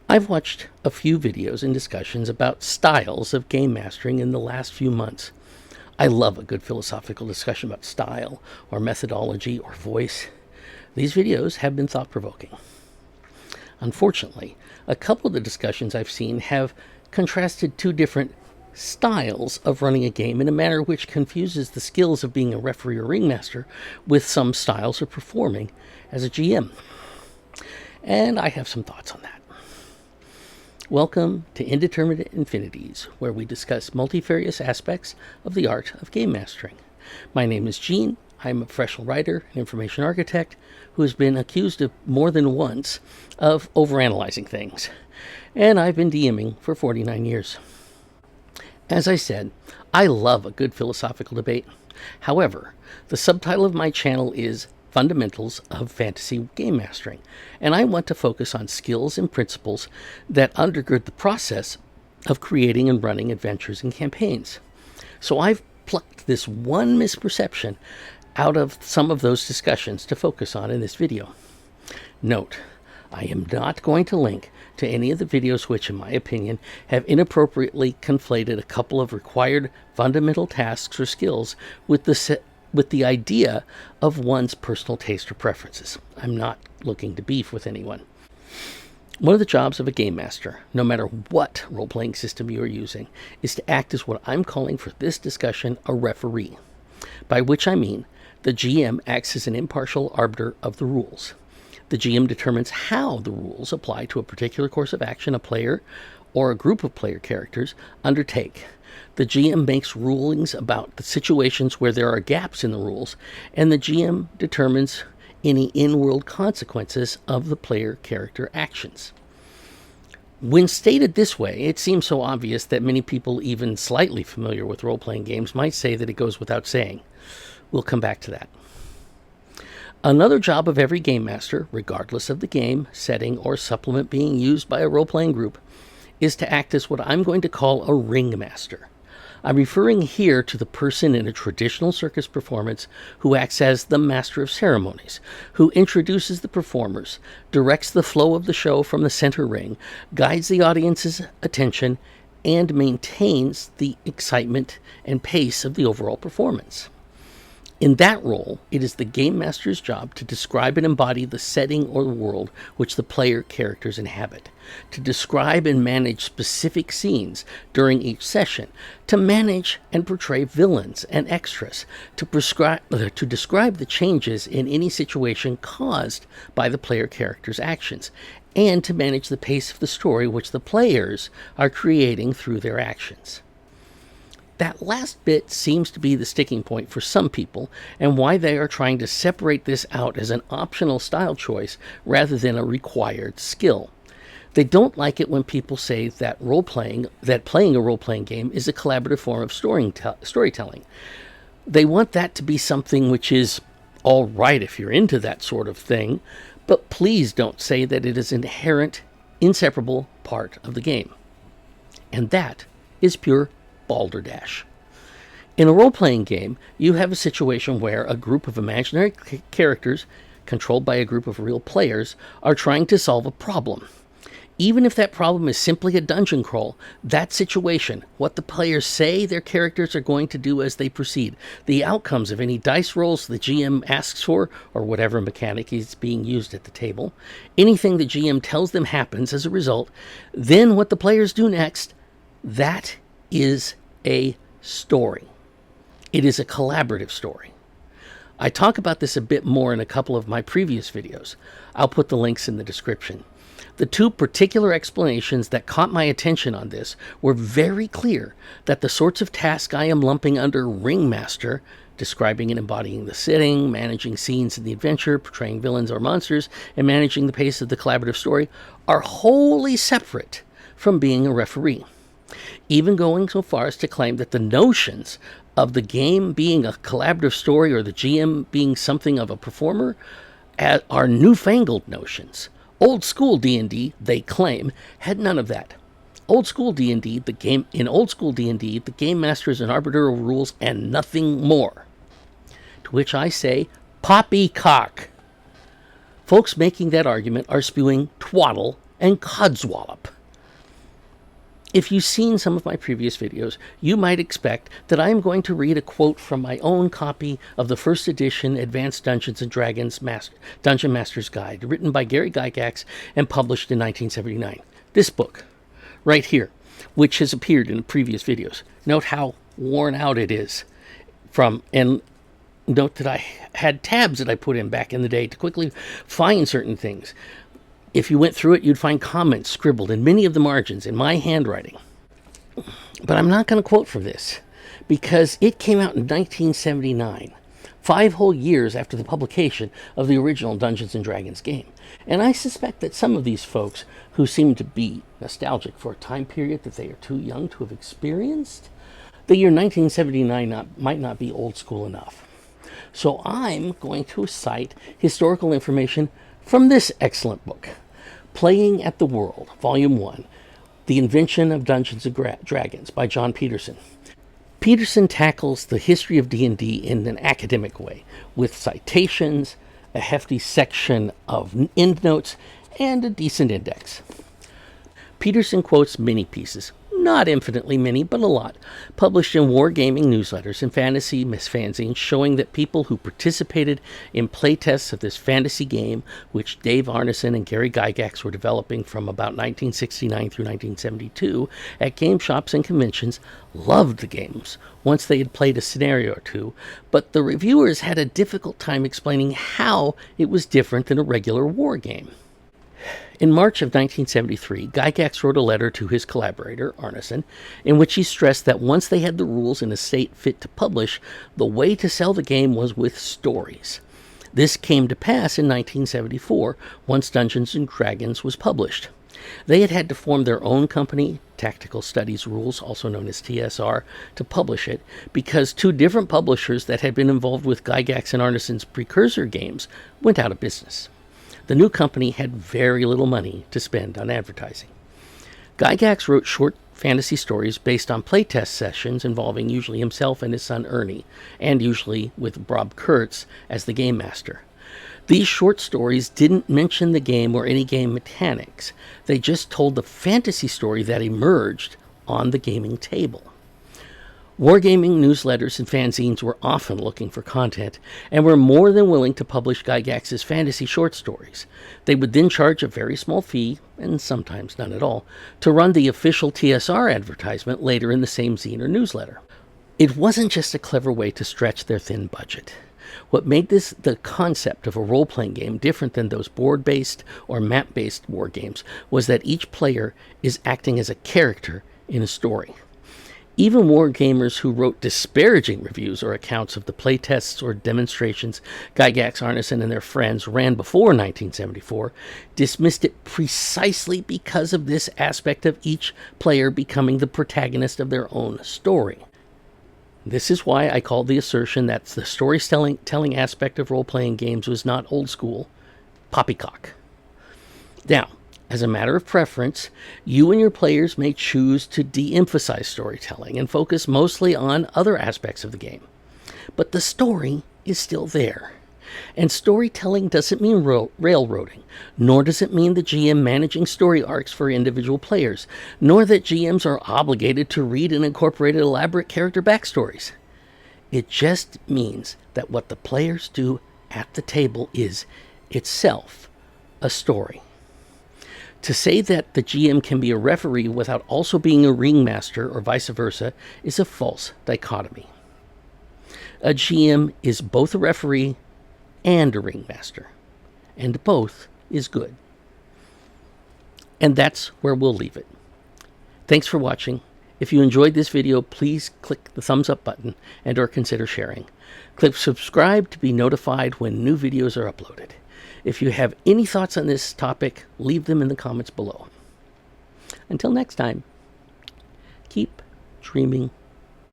I've watched a few videos and discussions about styles of game mastering in the last few months. I love a good philosophical discussion about style or methodology or voice. These videos have been thought-provoking. Unfortunately, a couple of the discussions I've seen have contrasted two different styles of running a game in a manner which confuses the skills of being a referee or ringmaster with some styles of performing as a GM. And I have some thoughts on that. Welcome to Indeterminate Infinities, where we discuss multifarious aspects of the art of game mastering. My name is Gene. I'm a professional writer and information architect who has been accused of more than once of overanalyzing things. And I've been DMing for 49 years. As I said, I love a good philosophical debate. However, the subtitle of my channel is Fundamentals of Fantasy Game Mastering, and I want to focus on skills and principles that undergird the process of creating and running adventures and campaigns. So I've plucked this one misperception out of some of those discussions to focus on in this video. Note, I am not going to link to any of the videos which, in my opinion, have inappropriately conflated a couple of required fundamental tasks or skills with the idea of one's personal taste or preferences. I'm not looking to beef with anyone. One of the jobs of a game master, no matter what role-playing system you are using, is to act as what I'm calling for this discussion a referee, by which I mean the GM acts as an impartial arbiter of the rules. The GM determines how the rules apply to a particular course of action a player or a group of player characters undertake. The GM makes rulings about the situations where there are gaps in the rules, and the GM determines any in-world consequences of the player character actions. When stated this way, it seems so obvious that many people even slightly familiar with role-playing games might say that it goes without saying. We'll come back to that. Another job of every game master, regardless of the game, setting, or supplement being used by a role-playing group, is to act as what I'm going to call a ringmaster. I'm referring here to the person in a traditional circus performance who acts as the master of ceremonies, who introduces the performers, directs the flow of the show from the center ring, guides the audience's attention, and maintains the excitement and pace of the overall performance. In that role, it is the game master's job to describe and embody the setting or the world which the player characters inhabit, to describe and manage specific scenes during each session, to manage and portray villains and extras, to describe the changes in any situation caused by the player character's actions, and to manage the pace of the story which the players are creating through their actions. That last bit seems to be the sticking point for some people, and why they are trying to separate this out as an optional style choice rather than a required skill. They don't like it when people say that playing a role-playing game is a collaborative form of storytelling. They want that to be something which is all right if you're into that sort of thing, but please don't say that it is an inherent, inseparable part of the game. And that is pure balderdash. In a role-playing game, you have a situation where a group of imaginary characters, controlled by a group of real players, are trying to solve a problem. Even if that problem is simply a dungeon crawl, that situation, what the players say their characters are going to do as they proceed, the outcomes of any dice rolls the GM asks for, or whatever mechanic is being used at the table, anything the GM tells them happens as a result, then what the players do next, that is a story. It is a collaborative story. I talk about this a bit more in a couple of my previous videos. I'll put the links in the description. The two particular explanations that caught my attention on this were very clear that the sorts of tasks I am lumping under Ringmaster, describing and embodying the setting, managing scenes in the adventure, portraying villains or monsters, and managing the pace of the collaborative story, are wholly separate from being a referee. Even going so far as to claim that the notions of the game being a collaborative story or the GM being something of a performer are newfangled notions. Old school D&D, they claim, had none of that. Old school D&D, the game master is an arbiter of rules and nothing more. To which I say, poppycock. Folks making that argument are spewing twaddle and codswallop. If you've seen some of my previous videos, you might expect that I am going to read a quote from my own copy of the first edition Advanced Dungeons & Dragons Dungeon Master's Guide, written by Gary Gygax and published in 1979. This book, right here, which has appeared in previous videos. Note how worn out it is and note that I had tabs that I put in back in the day to quickly find certain things. If you went through it, you'd find comments scribbled in many of the margins in my handwriting. But I'm not going to quote from this because it came out in 1979, 5 whole years after the publication of the original Dungeons & Dragons game. And I suspect that some of these folks who seem to be nostalgic for a time period that they are too young to have experienced, the year 1979 might not be old school enough. So I'm going to cite historical information from this excellent book, Playing at the World, Volume 1, The Invention of Dungeons & Dragons by Jon Pederson. Pederson tackles the history of D&D in an academic way, with citations, a hefty section of endnotes, and a decent index. Pederson quotes many pieces, not infinitely many, but a lot, published in wargaming newsletters and fantasy fanzines showing that people who participated in playtests of this fantasy game, which Dave Arneson and Gary Gygax were developing from about 1969 through 1972 at game shops and conventions, loved the games once they had played a scenario or two, but the reviewers had a difficult time explaining how it was different than a regular war game. In March of 1973, Gygax wrote a letter to his collaborator, Arneson, in which he stressed that once they had the rules in a state fit to publish, the way to sell the game was with stories. This came to pass in 1974, once Dungeons & Dragons was published. They had to form their own company, Tactical Studies Rules, also known as TSR, to publish it, because 2 different publishers that had been involved with Gygax and Arneson's precursor games went out of business. The new company had very little money to spend on advertising. Gygax wrote short fantasy stories based on playtest sessions involving usually himself and his son Ernie, and usually with Bob Kurtz as the game master. These short stories didn't mention the game or any game mechanics. They just told the fantasy story that emerged on the gaming table. Wargaming newsletters and fanzines were often looking for content and were more than willing to publish Gygax's fantasy short stories. They would then charge a very small fee, and sometimes none at all, to run the official TSR advertisement later in the same zine or newsletter. It wasn't just a clever way to stretch their thin budget. What made this the concept of a role-playing game different than those board-based or map-based war games was that each player is acting as a character in a story. Even wargamers who wrote disparaging reviews or accounts of the playtests or demonstrations Gygax, Arneson, and their friends ran before 1974 dismissed it precisely because of this aspect of each player becoming the protagonist of their own story. This is why I called the assertion that the storytelling aspect of role-playing games was not old school, poppycock. Now, as a matter of preference, you and your players may choose to de-emphasize storytelling and focus mostly on other aspects of the game. But the story is still there. And storytelling doesn't mean railroading, nor does it mean the GM managing story arcs for individual players, nor that GMs are obligated to read and incorporate elaborate character backstories. It just means that what the players do at the table is itself a story. To say that the GM can be a referee without also being a ringmaster or vice versa is a false dichotomy. A GM is both a referee and a ringmaster, and both is good. And that's where we'll leave it. Thanks for watching. If you enjoyed this video, please click the thumbs up button and or consider sharing. Click subscribe to be notified when new videos are uploaded. If you have any thoughts on this topic, leave them in the comments below. Until next time, keep dreaming